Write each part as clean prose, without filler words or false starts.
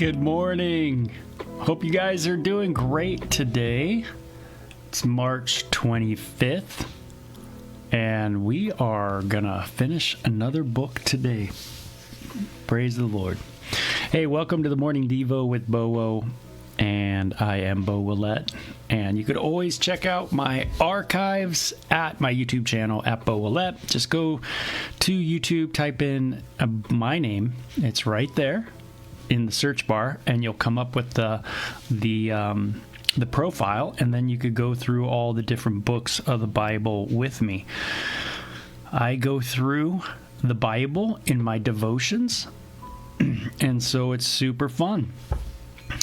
Good morning. Hope you guys are doing great today. It's March 25th, and we are gonna finish another book today. Praise the Lord. Hey, welcome to the Morning Devo with Bo, and I am Bo Willette. And you could always check out my archives at my YouTube channel at Bo Willette. Just go to YouTube, type in my name. It's right there in the search bar, and you'll come up with the profile, and then you could go through all the different books of the Bible with me. I go through the Bible in my devotions, and so it's super fun.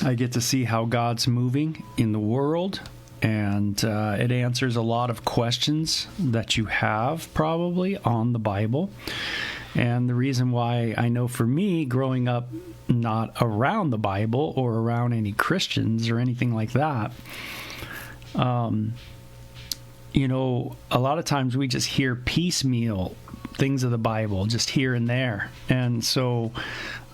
I get to see how God's moving in the world, and it answers a lot of questions that you have probably on the Bible. And the reason why I know for me, growing up not around the Bible or around any Christians or anything like that, a lot of times we just hear piecemeal things of the Bible just here and there. And so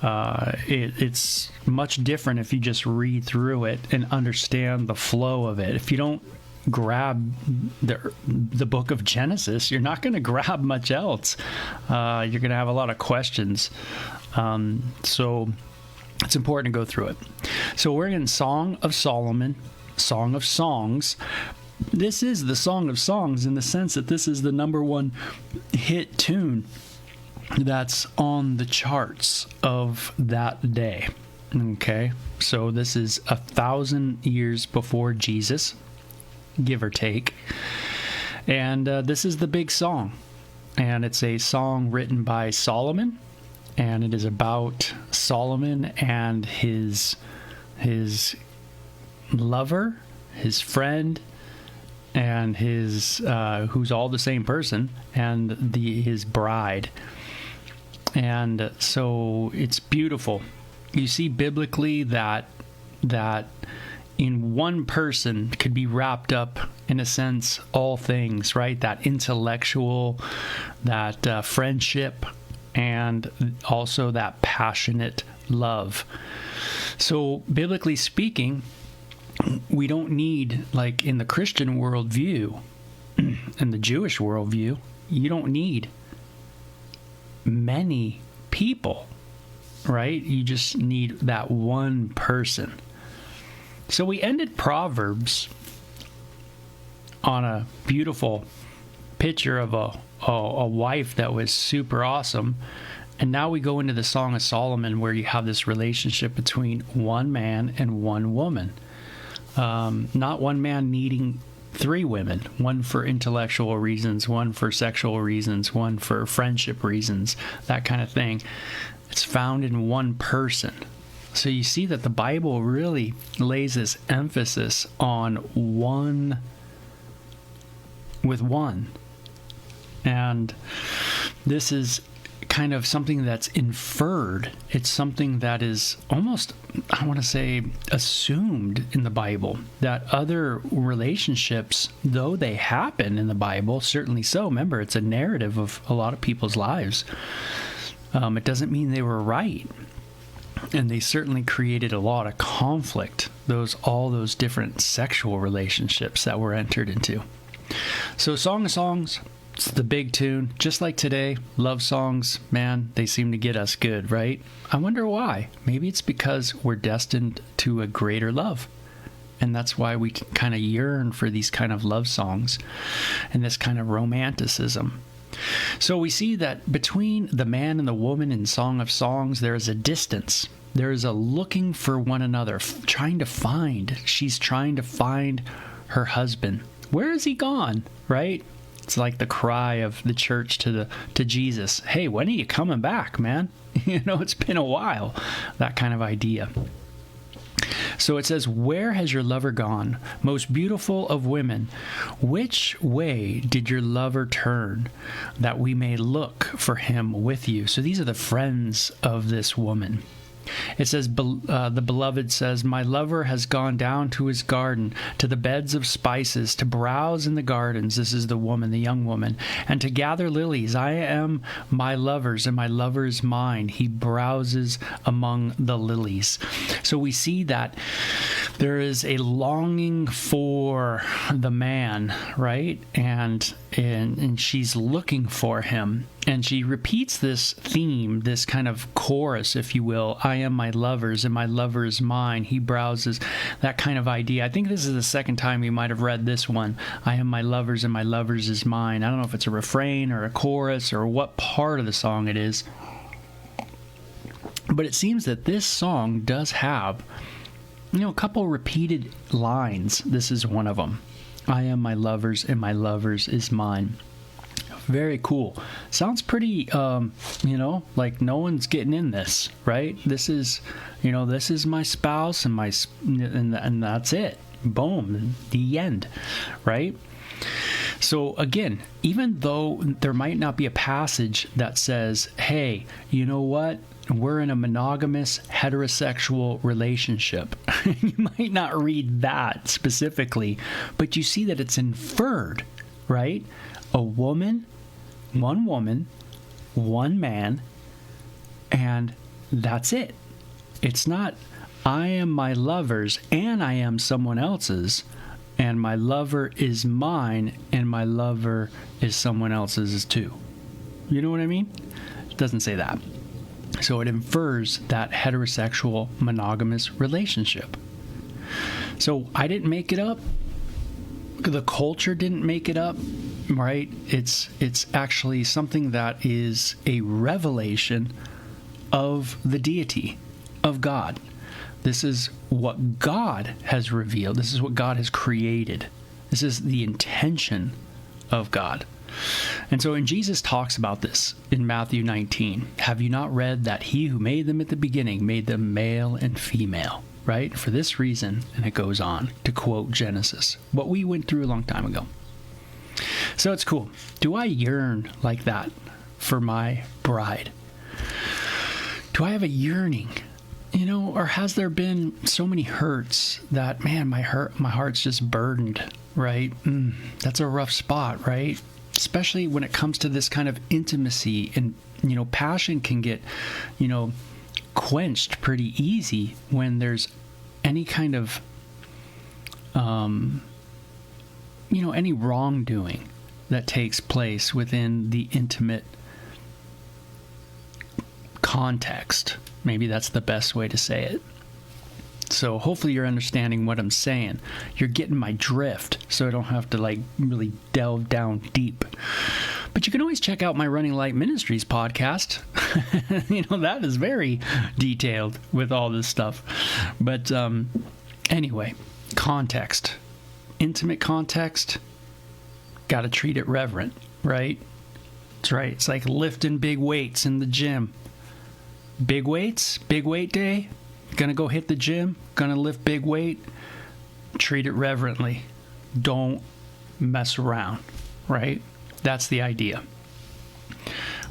it's much different if you just read through it and understand the flow of it. If you don't grab the book of Genesis, you're not going to grab much else. You're going to have a lot of questions. So it's important to go through it. So we're in Song of Solomon, Song of Songs. This is the Song of Songs in the sense that this is the number one hit tune that's on the charts of that day. Okay, so this is 1,000 years before Jesus, give or take. And this is the big song. And it's a song written by Solomon. And it is about Solomon and his lover, his friend, and his who's all the same person, and his bride. And so it's beautiful. You see biblically that in one person could be wrapped up, in a sense, all things, right? That intellectual, that friendship, and also that passionate love. So biblically speaking, we don't need, like in the Christian worldview and the Jewish worldview, you don't need many people, right? You just need that one person. So we ended Proverbs on a beautiful picture of a wife that was super awesome. And now we go into the Song of Solomon, where you have this relationship between one man and one woman. Not one man needing three women, one for intellectual reasons, one for sexual reasons, one for friendship reasons, that kind of thing. It's found in one person. So you see that the Bible really lays this emphasis on one with one. And this is kind of something that's inferred. It's something that is almost, I want to say, assumed in the Bible, that other relationships, though they happen in the Bible, certainly so. Remember, it's a narrative of a lot of people's lives. It doesn't mean they were right. And they certainly created a lot of conflict, all those different sexual relationships that were entered into. So Song of Songs, it's the big tune. Just like today, love songs, man, they seem to get us good, right? I wonder why. Maybe it's because we're destined to a greater love. And that's why we kind of yearn for these kind of love songs and this kind of romanticism. So we see that between the man and the woman in Song of Songs, there is a distance. There is a looking for one another, she's trying to find her husband. Where is he gone, right? It's like the cry of the church to Jesus. Hey, when are you coming back, man? It's been a while. That kind of idea. So it says, where has your lover gone, most beautiful of women? Which way did your lover turn, that we may look for him with you? So these are the friends of this woman. It says, the beloved says, my lover has gone down to his garden, to the beds of spices, to browse in the gardens. This is the woman, the young woman. And to gather lilies. I am my lover's, and my lover is mine. He browses among the lilies. So we see that there is a longing for the man, right? And she's looking for him. And she repeats this theme, this kind of chorus, if you will. I am my lover's, and my lover is mine. He browses, that kind of idea. I think this is the second time you might have read this one. I am my lover's, and my lover's is mine. I don't know if it's a refrain or a chorus or what part of the song it is. But it seems that this song does have, a couple repeated lines. This is one of them. I am my lover's, and my lover's is mine. Very cool. Sounds pretty, like no one's getting in this, right? This is, this is my spouse, and that's it. Boom, the end, right? So again, even though there might not be a passage that says, hey, you know what? We're in a monogamous heterosexual relationship. You might not read that specifically, but you see that it's inferred, right? One woman, one man, and that's it. It's not, I am my lover's and I am someone else's, and my lover is mine and my lover is someone else's too. You know what I mean? It doesn't say that. So it infers that heterosexual monogamous relationship. So I didn't make it up. The culture didn't make it up, right? It's actually something that is a revelation of the deity, of God. This is what God has revealed. This is what God has created. This is the intention of God. And so, and Jesus talks about this in Matthew 19. Have you not read that he who made them at the beginning made them male and female, right? For this reason, and it goes on to quote Genesis, what we went through a long time ago. So it's cool. Do I yearn like that for my bride? Do I have a yearning? Or has there been so many hurts that, man, my heart's just burdened, right? That's a rough spot, right? Especially when it comes to this kind of intimacy, and, passion can get, quenched pretty easy when there's any kind of, any wrongdoing that takes place within the intimate context. Maybe that's the best way to say it. So hopefully you're understanding what I'm saying. You're getting my drift, so I don't have to really delve down deep. But you can always check out my Running Light Ministries podcast. That is very detailed with all this stuff. But anyway, context. Intimate context. Got to treat it reverent, right? That's right. It's like lifting big weights in the gym. Big weights, big weight day. Gonna go hit the gym, gonna lift big weight. Treat it reverently. Don't mess around, right? That's the idea.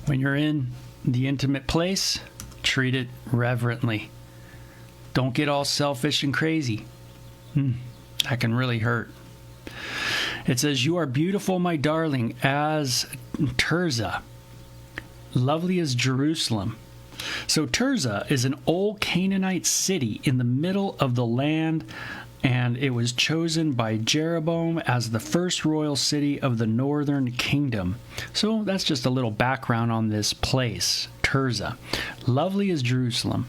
When you're in the intimate place, treat it reverently. Don't get all selfish and crazy. That can really hurt. It says, you are beautiful, my darling, as Tirzah, lovely as Jerusalem. So Tirzah is an old Canaanite city in the middle of the land, and it was chosen by Jeroboam as the first royal city of the northern kingdom. So that's just a little background on this place, Tirzah. Lovely as Jerusalem,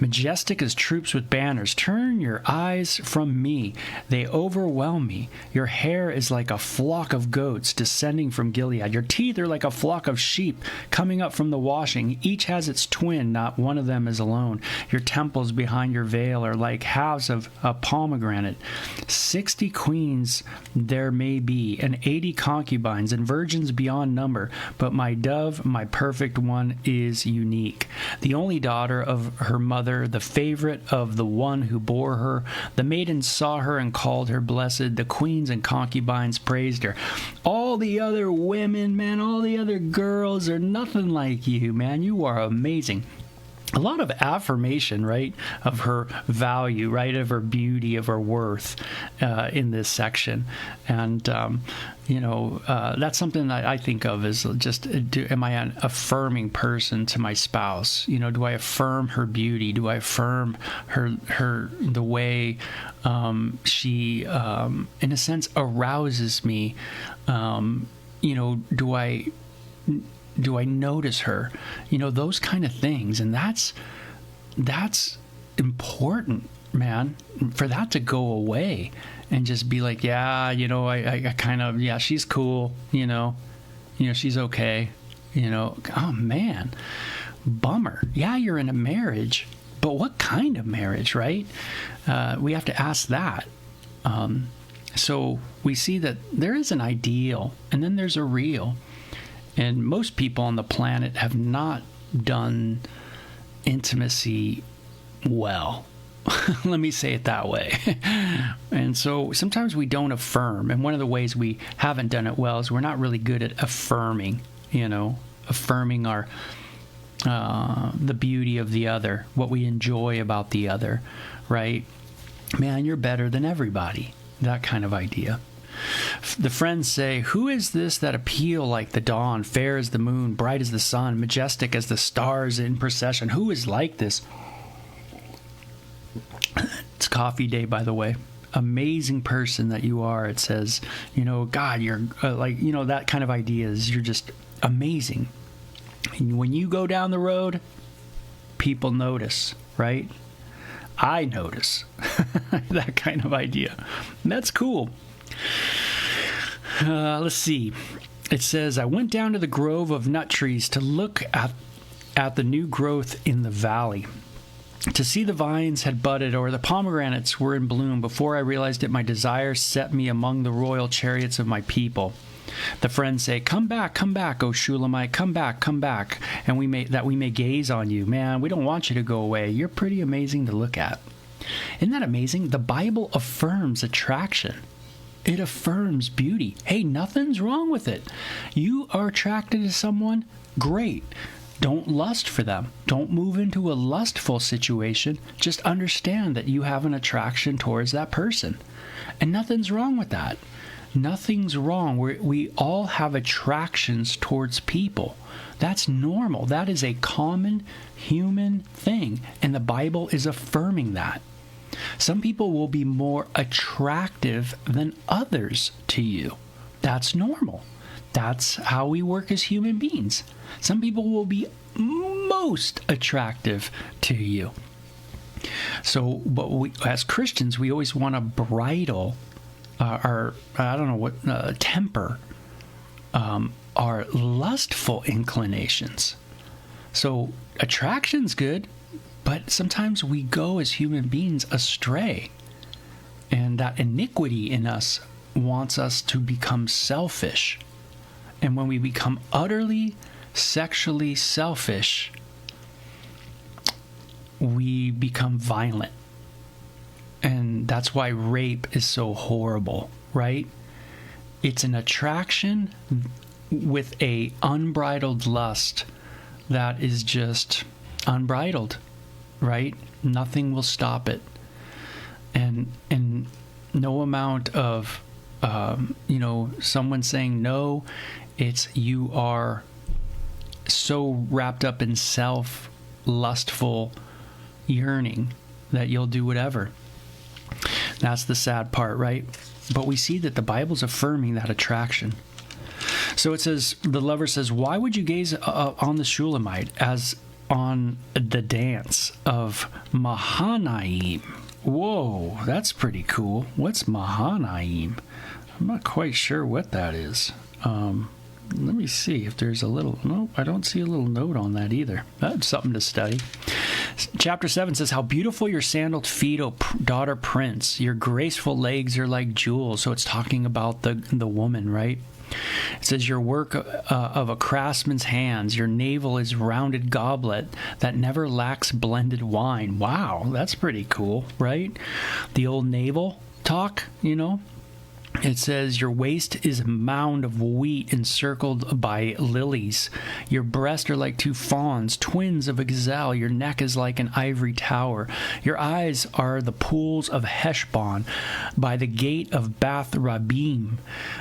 majestic as troops with banners. Turn your eyes from me. They overwhelm me. Your hair is like a flock of goats descending from Gilead. Your teeth are like a flock of sheep coming up from the washing. Each has its twin. Not one of them is alone. Your temples behind your veil are like halves of a pomegranate. 60 queens there may be, and 80 concubines, and virgins beyond number. But my dove, my perfect one, is unique. The only daughter of her mother, the favorite of the one who bore her. The maidens saw her and called her blessed. The queens and concubines praised her. All the other women, man, all the other girls are nothing like you, man. You are amazing. a lot of affirmation, right, of her value, right, of her beauty, of her worth in this section. And, that's something that I think of as just, am I an affirming person to my spouse? Do I affirm her beauty? Do I affirm the way she, in a sense, arouses me? Do I notice her? Those kind of things. And that's important, man, for that to go away and just be like, yeah, I kind of, yeah, she's cool, she's okay, oh man, bummer. Yeah, you're in a marriage, but what kind of marriage, right? We have to ask that. So we see that there is an ideal and then there's a real. And most people on the planet have not done intimacy well. Let me say it that way. And so sometimes we don't affirm. And one of the ways we haven't done it well is we're not really good at affirming, affirming our the beauty of the other, what we enjoy about the other, right? Man, you're better than everybody. That kind of idea. The friends say, who is this that appeal like the dawn, fair as the moon, bright as the sun, majestic as the stars in procession? Who is like this? It's coffee day, by the way. Amazing person that you are. It says, God, you're that kind of idea is you're just amazing. And when you go down the road, people notice, right? I notice that kind of idea. And that's cool. Let's see. It says, I went down to the grove of nut trees to look at the new growth in the valley, to see the vines had budded or the pomegranates were in bloom. Before I realized it, my desire set me among the royal chariots of my people. The friends say, come back, O Shulamite, come back, and we may gaze on you. Man, we don't want you to go away. You're pretty amazing to look at. Isn't that amazing? The Bible affirms attraction. It affirms beauty. Hey, nothing's wrong with it. You are attracted to someone? Great. Don't lust for them. Don't move into a lustful situation. Just understand that you have an attraction towards that person. And nothing's wrong with that. Nothing's wrong. We all have attractions towards people. That's normal. That is a common human thing. And the Bible is affirming that. Some people will be more attractive than others to you. That's normal. That's how we work as human beings. Some people will be most attractive to you. So, but as Christians, we always want to bridle our temper our lustful inclinations. So attraction's good, but sometimes we go as human beings astray. And that iniquity in us wants us to become selfish. And when we become utterly sexually selfish, we become violent. And that's why rape is so horrible, right? It's an attraction with a unbridled lust that is just unbridled, right? Nothing will stop it. And no amount of, someone saying no, it's you are so wrapped up in self-lustful yearning that you'll do whatever. That's the sad part, right? But we see that the Bible's affirming that attraction. So it says, the lover says, why would you gaze on the Shulamite as on the dance of Mahanaim? Whoa, that's pretty cool. What's Mahanaim? I'm not quite sure what that is. Let me see if there's a little... No, I don't see a little note on that either. That's something to study. Chapter 7 says, how beautiful your sandaled feet, O daughter prince. Your graceful legs are like jewels. So it's talking about the woman, right? It says, your work of a craftsman's hands. Your navel is rounded goblet that never lacks blended wine. Wow, that's pretty cool, right? The old navel talk, It says, your waist is a mound of wheat encircled by lilies. Your breasts are like two fawns, twins of a gazelle. Your neck is like an ivory tower. Your eyes are the pools of Heshbon by the gate of Bath Rabbim.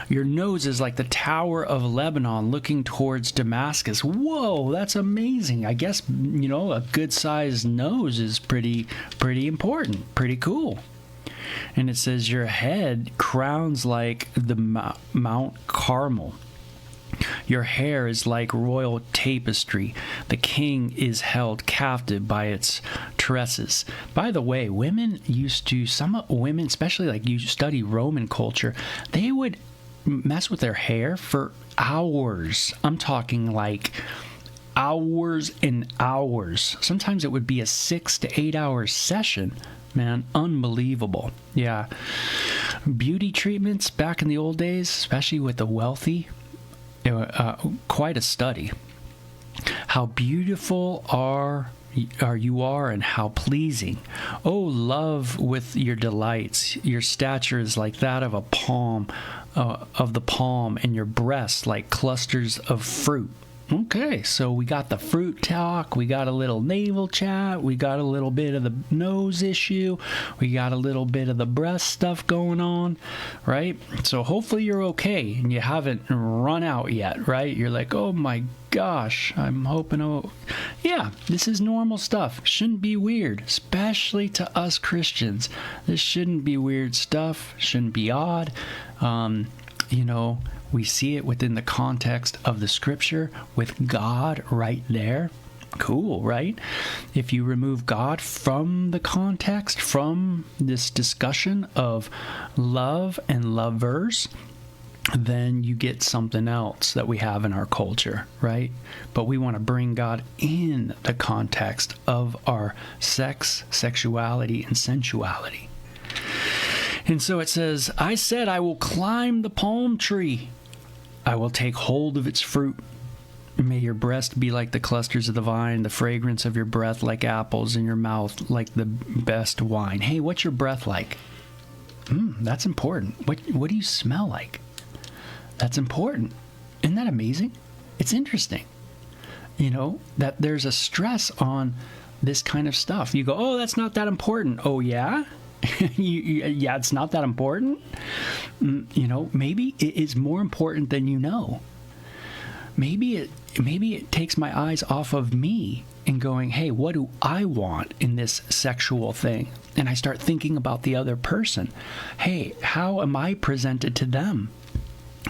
Your nose is like the tower of Lebanon looking towards Damascus. Whoa, that's amazing. I guess, a good-sized nose is pretty important, pretty cool. And it says, your head crowns like the Mount Carmel. Your hair is like royal tapestry. The king is held captive by its tresses. By the way, some women, especially like you study Roman culture, they would mess with their hair for hours. I'm talking like hours and hours. Sometimes it would be a 6 to 8 hour session. Man, unbelievable. Yeah. Beauty treatments back in the old days, especially with the wealthy, quite a study. How beautiful you are and how pleasing. Oh, love with your delights. Your stature is like that of the palm, and your breasts like clusters of fruit. Okay, so we got the fruit talk, we got a little navel chat, we got a little bit of the nose issue, we got a little bit of the breast stuff going on, right? So hopefully you're okay and you haven't run out yet, right? You're like, oh my gosh, I'm hoping, yeah, this is normal stuff. Shouldn't be weird, especially to us Christians. This shouldn't be weird stuff, shouldn't be odd. We see it within the context of the scripture with God right there. Cool, right? If you remove God from the context, from this discussion of love and lovers, then you get something else that we have in our culture, right? But we want to bring God in the context of our sex, sexuality, and sensuality. And so it says, I said, I will climb the palm tree. I will take hold of its fruit. May your breast be like the clusters of the vine, the fragrance of your breath like apples, in your mouth like the best wine. Hey, what's your breath like? That's important. What do you smell like? That's important. Isn't that amazing? It's interesting. That there's a stress on this kind of stuff. You go, oh, that's not that important. Oh, yeah? Yeah, it's not that important. Maybe it is more important than you know. Maybe it takes my eyes off of me and going, hey, what do I want in this sexual thing? And I start thinking about the other person. Hey, how am I presented to them?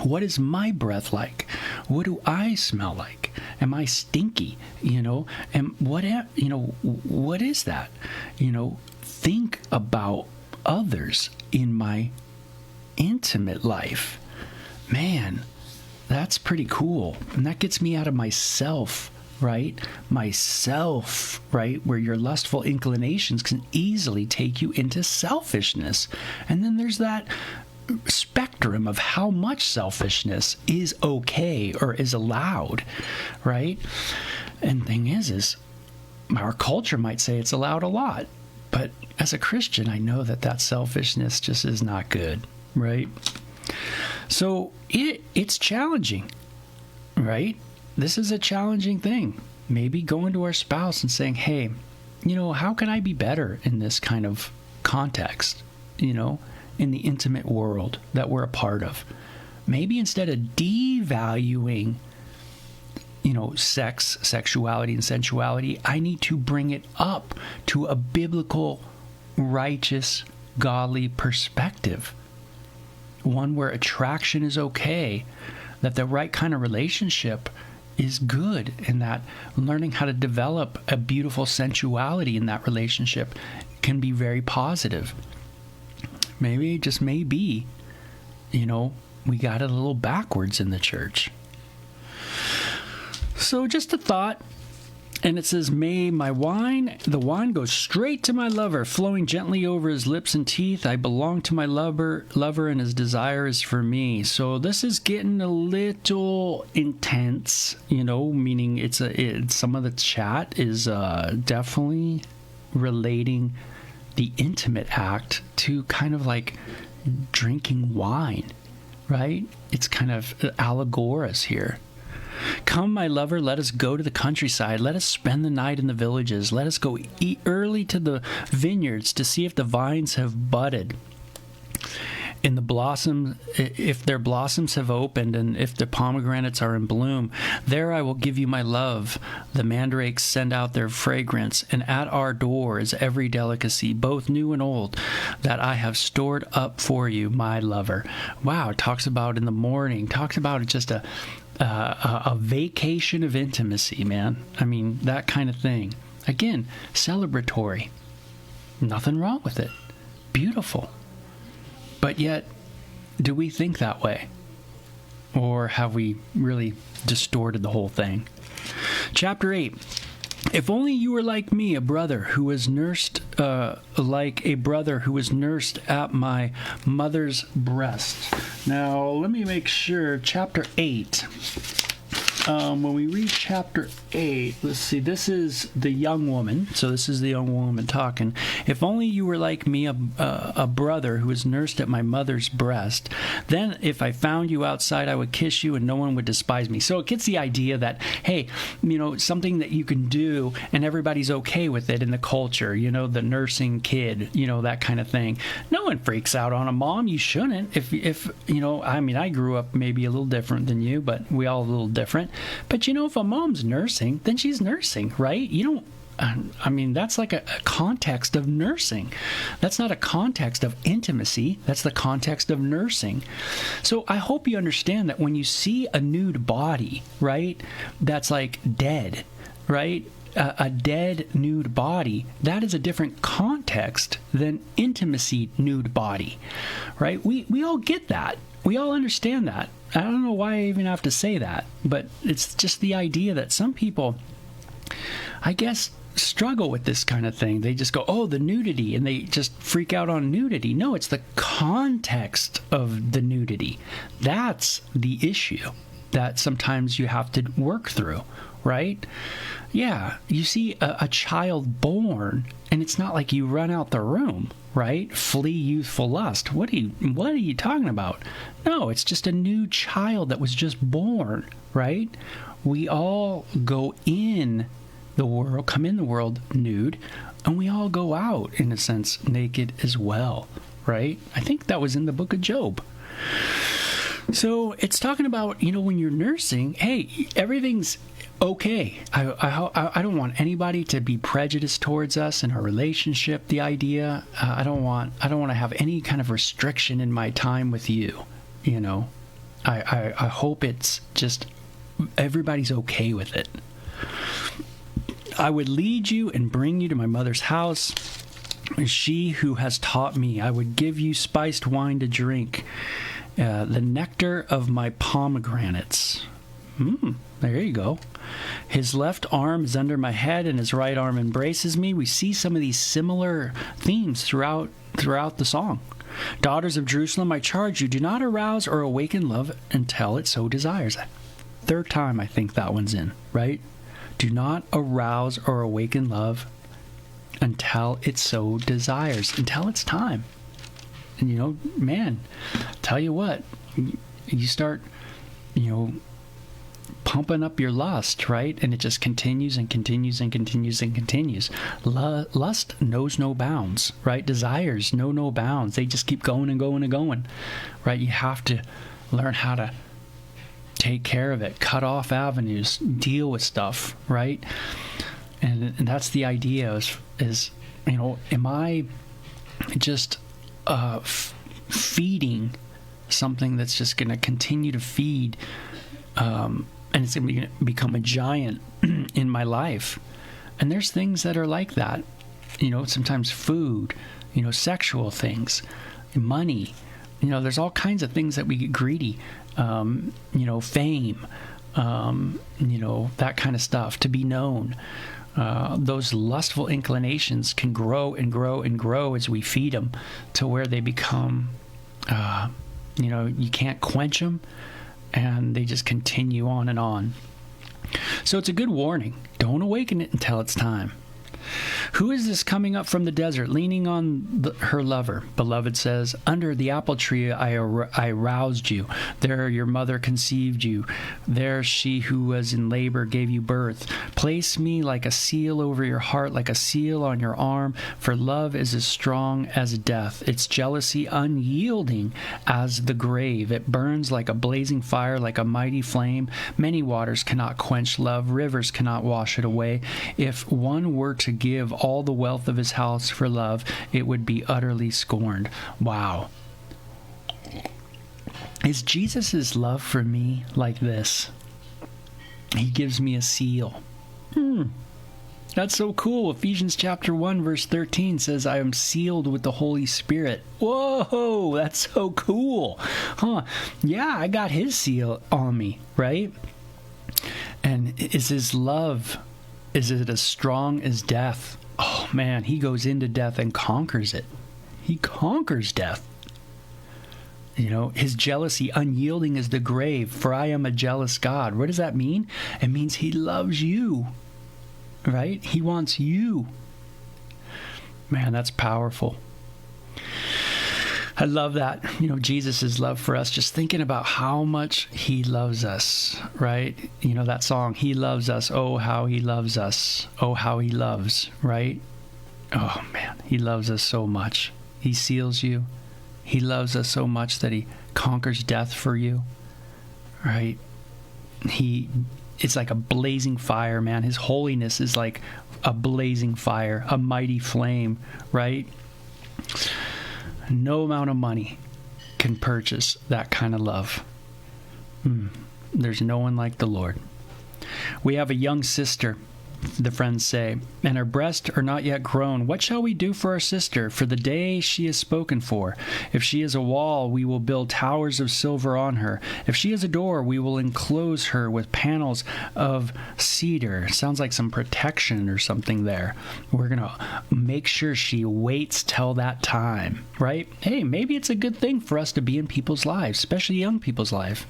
What is my breath like? What do I smell like? Am I stinky? And what is that? Think about others in my intimate life. Man, that's pretty cool. And that gets me out of myself, right? Myself, right? Where your lustful inclinations can easily take you into selfishness. And then there's that spectrum of how much selfishness is okay or is allowed, right? And thing is our culture might say it's allowed a lot. But as a Christian, I know that selfishness just is not good, right? So it's challenging, right? This is a challenging thing. Maybe going to our spouse and saying, hey, how can I be better in this kind of context, in the intimate world that we're a part of? Maybe instead of devaluing sex, sexuality, and sensuality, I need to bring it up to a biblical, righteous, godly perspective. One where attraction is okay, that the right kind of relationship is good, and that learning how to develop a beautiful sensuality in that relationship can be very positive. Maybe, just maybe, we got it a little backwards in the church. So just a thought, and it says, may the wine goes straight to my lover, flowing gently over his lips and teeth. I belong to my lover, and his desire is for me. So this is getting a little intense, meaning some of the chat is definitely relating the intimate act to kind of like, drinking wine, right? It's kind of allegorous here. Come, my lover, let us go to the countryside. Let us spend the night in the villages. Let us go eat early to the vineyards to see if the vines have budded. In the blossom, if their blossoms have opened, and if the pomegranates are in bloom, there I will give you my love. The mandrakes send out their fragrance, and at our door is every delicacy, both new and old, that I have stored up for you, my lover. Wow, it talks about in the morning, talks about just a vacation of intimacy, man. I mean, that kind of thing. Again, celebratory. Nothing wrong with it. Beautiful. But yet, do we think that way? Or have we really distorted the whole thing? Chapter 8. If only you were like me, a brother who was nursed, like a brother who was nursed at my mother's breast. Now, let me make sure. Chapter 8. When we read chapter 8, let's see, this is the young woman. So this is the young woman talking. If only you were like me, a brother who was nursed at my mother's breast. Then if I found you outside, I would kiss you and no one would despise me. So it gets the idea that, hey, something that you can do and everybody's okay with it in the culture, the nursing kid, that kind of thing. No one freaks out on a mom. You shouldn't. If I grew up maybe a little different than you, but we all a little different. But if a mom's nursing, then she's nursing, right? That's like a context of nursing. That's not a context of intimacy. That's the context of nursing. So I hope you understand that when you see a nude body, right, that's like dead, right? A dead nude body, that is a different context than intimacy nude body, right? We all get that. We all understand that. I don't know why I even have to say that, but it's just the idea that some people, I guess, struggle with this kind of thing. They just go, oh, the nudity, and they just freak out on nudity. No, it's the context of the nudity. That's the issue that sometimes you have to work through, right? Yeah, you see a child born, and it's not like you run out the room, right? Flee youthful lust. What are you talking about? No, it's just a new child that was just born, right? We all go in the world, come in the world nude, and we all go out, in a sense, naked as well, right? I think that was in the book of Job. So it's talking about, when you're nursing, hey, everything's okay. I don't want anybody to be prejudiced towards us in our relationship. The idea, I don't want to have any kind of restriction in my time with you. I hope it's just everybody's okay with it. I would lead you and bring you to my mother's house. She who has taught me, I would give you spiced wine to drink. The nectar of my pomegranates. There you go. His left arm is under my head and his right arm embraces me. We see some of these similar themes throughout the song. Daughters of Jerusalem, I charge you, do not arouse or awaken love until it so desires. Third time I think that one's in, right? Do not arouse or awaken love until it so desires, until it's time. And man, tell you what, you start, pumping up your lust, right? And it just continues and continues and continues and continues. Lust knows no bounds, right? Desires know no bounds. They just keep going and going and going, right? You have to learn how to take care of it, cut off avenues, deal with stuff, right? And that's the idea is am I just feeding something that's just going to continue to feed, and it's going to become a giant in my life? And there's things that are like that, sometimes food, sexual things, money, there's all kinds of things that we get greedy, fame, that kind of stuff, to be known. Those lustful inclinations can grow and grow and grow as we feed them to where they become, you can't quench them, and they just continue on and on. So it's a good warning. Don't awaken it until it's time. Who is this coming up from the desert, leaning on her lover? Beloved says, under the apple tree I roused you. There your mother conceived you. There she who was in labor gave you birth. Place me like a seal over your heart, like a seal on your arm, for love is as strong as death. Its jealousy unyielding as the grave. It burns like a blazing fire, like a mighty flame. Many waters cannot quench love. Rivers cannot wash it away. If one were to give all the wealth of his house for love, it would be utterly scorned. Wow. Is Jesus' love for me like this? He gives me a seal. That's so cool. Ephesians chapter 1 verse 13 says, I am sealed with the Holy Spirit. Whoa, that's so cool. Huh. Yeah, I got his seal on me, right? And is his love, is it as strong as death? Oh man, he goes into death and conquers it. He conquers death. You know, his jealousy unyielding as the grave, for I am a jealous God. What does that mean? It means he loves you. Right? He wants you. Man, that's powerful. I love that. You know, Jesus' love for us, just thinking about how much he loves us, right? You know, that song, He Loves Us. Oh, how he loves us. Oh, how he loves, right? Oh, man, he loves us so much. He seals you. He loves us so much that he conquers death for you, right? It's like a blazing fire, man. His holiness is like a blazing fire, a mighty flame, right? No amount of money can purchase that kind of love. There's no one like the Lord. We have a young sister, the friends say, and her breasts are not yet grown. What shall we do for our sister, for the day she is spoken for? If she is a wall, we will build towers of silver on her. If she is a door, we will enclose her with panels of cedar. Sounds like some protection or something there. We're going to make sure she waits till that time, right? Hey, maybe it's a good thing for us to be in people's lives, especially young people's life,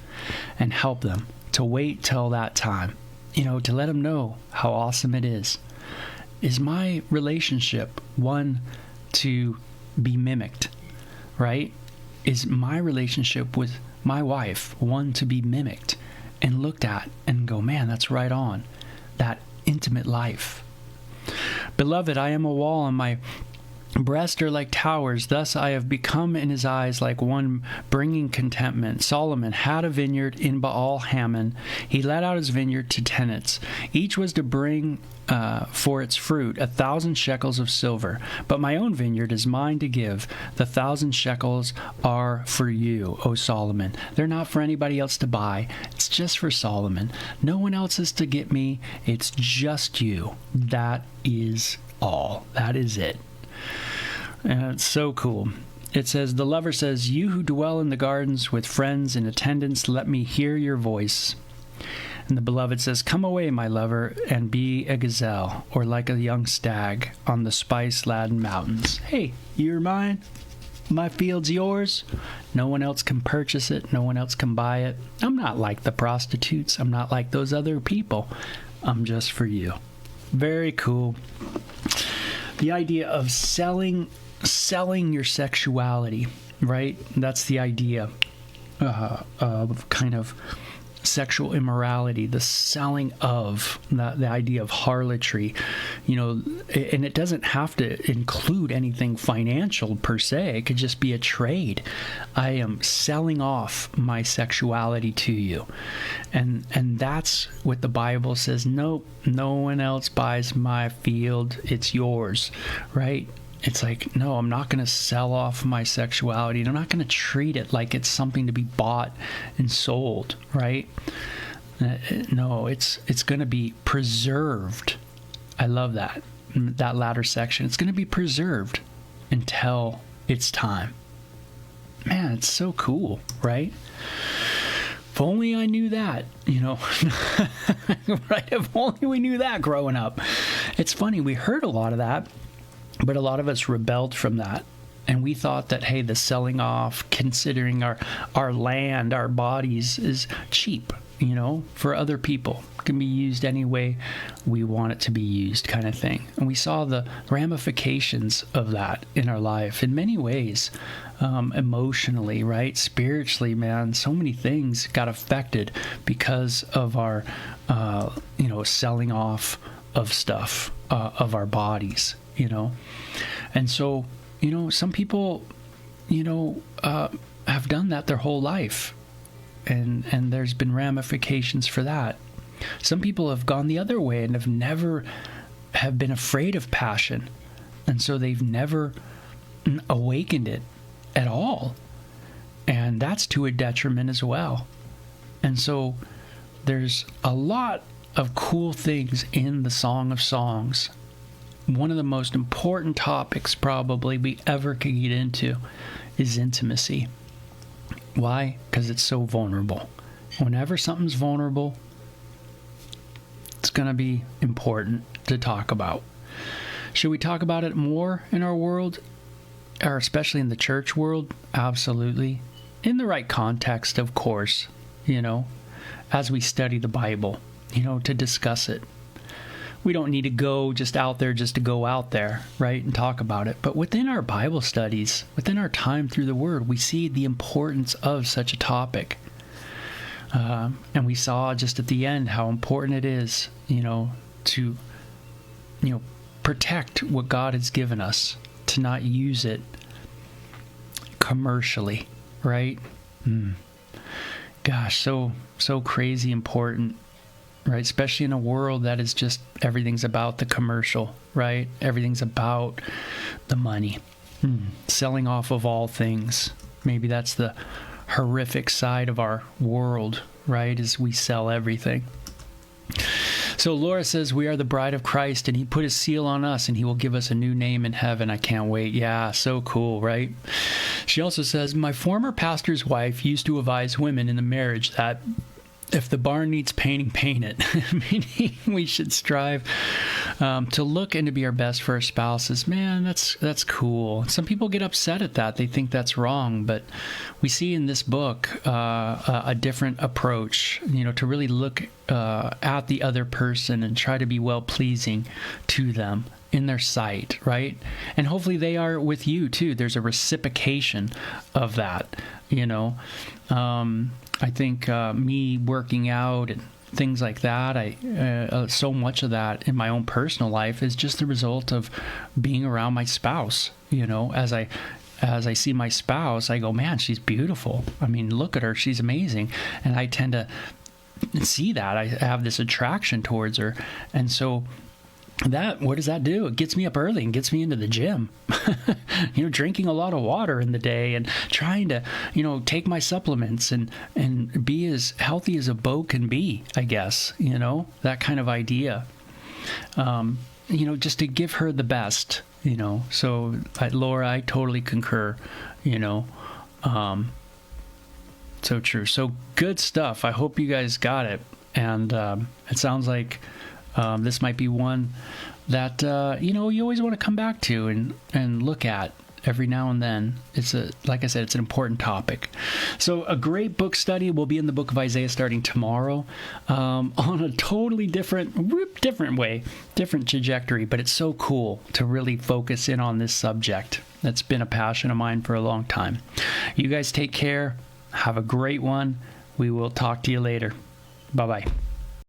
and help them to wait till that time. You know, to let them know how awesome it is. Is my relationship one to be mimicked, right? Is my relationship with my wife one to be mimicked and looked at and go, man, that's right on. That intimate life. Beloved, I am a wall, and my breasts are like towers. Thus I have become in his eyes like one bringing contentment. Solomon had a vineyard in Baal Hamon. He let out his vineyard to tenants. Each was to bring for its fruit 1,000 shekels of silver. But my own vineyard is mine to give. The 1,000 shekels are for you, O Solomon. They're not for anybody else to buy. It's just for Solomon. No one else is to get me. It's just you. That is all. That is it. And it's so cool. It says, the lover says, you who dwell in the gardens with friends and attendants, let me hear your voice. And the beloved says, come away, my lover, and be a gazelle, or like a young stag on the spice-laden mountains. Hey, you're mine. My field's yours. No one else can purchase it. No one else can buy it. I'm not like the prostitutes. I'm not like those other people. I'm just for you. Very cool. The idea of selling your sexuality, right? That's the idea of kind of sexual immorality, the selling of, the idea of harlotry, you know, and it doesn't have to include anything financial per se. It could just be a trade. I am selling off my sexuality to you. And that's what the Bible says. Nope, no one else buys my field. It's yours, right? It's like, no, I'm not going to sell off my sexuality, and I'm not going to treat it like it's something to be bought and sold, right? No, it's going to be preserved. I love that latter section. It's going to be preserved until it's time. Man, it's so cool, right? If only I knew that, you know, right? If only we knew that growing up. It's funny, we heard a lot of that. But a lot of us rebelled from that. And we thought that, hey, the selling off, considering our land, our bodies, is cheap, for other people. It can be used any way we want it to be used, kind of thing. And we saw the ramifications of that in our life in many ways, emotionally, right? Spiritually, man, so many things got affected because of our, selling off of stuff, of our bodies, And so, some people, have done that their whole life. And there's been ramifications for that. Some people have gone the other way and have never have been afraid of passion. And so they've never awakened it at all. And that's to a detriment as well. And so there's a lot of cool things in the Song of Songs. One of the most important topics probably we ever could get into is intimacy. Why? Because it's so vulnerable. Whenever something's vulnerable, it's going to be important to talk about. Should we talk about it more in our world, or especially in the church world? Absolutely. In the right context, of course, as we study the Bible, to discuss it. We don't need to go just out there just to go out there, right, and talk about it. But within our Bible studies, within our time through the Word, we see the importance of such a topic. And we saw just at the end how important it is, to, protect what God has given us, to not use it commercially, right? Gosh, so crazy important. Right, especially in a world that is just everything's about the commercial, right? Everything's about the money, selling off of all things. Maybe that's the horrific side of our world, right? Is we sell everything. So Laura says, we are the bride of Christ, and he put his seal on us, and he will give us a new name in heaven. I can't wait. Yeah, so cool, right? She also says, my former pastor's wife used to advise women in the marriage that if the barn needs painting, paint it. Meaning we should strive to look and to be our best for our spouses. Man, that's cool. Some people get upset at that. They think that's wrong. But we see in this book a different approach, to really look at the other person and try to be well-pleasing to them in their sight, right? And hopefully they are with you too. There's a reciprocation of that, I think me working out and things like that, so much of that in my own personal life is just the result of being around my spouse. As I see my spouse, I go, man, she's beautiful. I mean, look at her. She's amazing. And I tend to see that. I have this attraction towards her. And so what does that do? It gets me up early and gets me into the gym, drinking a lot of water in the day and trying to, take my supplements and be as healthy as a bow can be, I guess, that kind of idea, just to give her the best, so Laura, I totally concur, so true. So good stuff. I hope you guys got it. And it sounds like this might be one that, you always want to come back to and look at every now and then. Like I said, it's an important topic. So a great book study will be in the book of Isaiah starting tomorrow, on a totally different way, different trajectory, but it's so cool to really focus in on this subject. That's been a passion of mine for a long time. You guys take care. Have a great one. We will talk to you later. Bye-bye.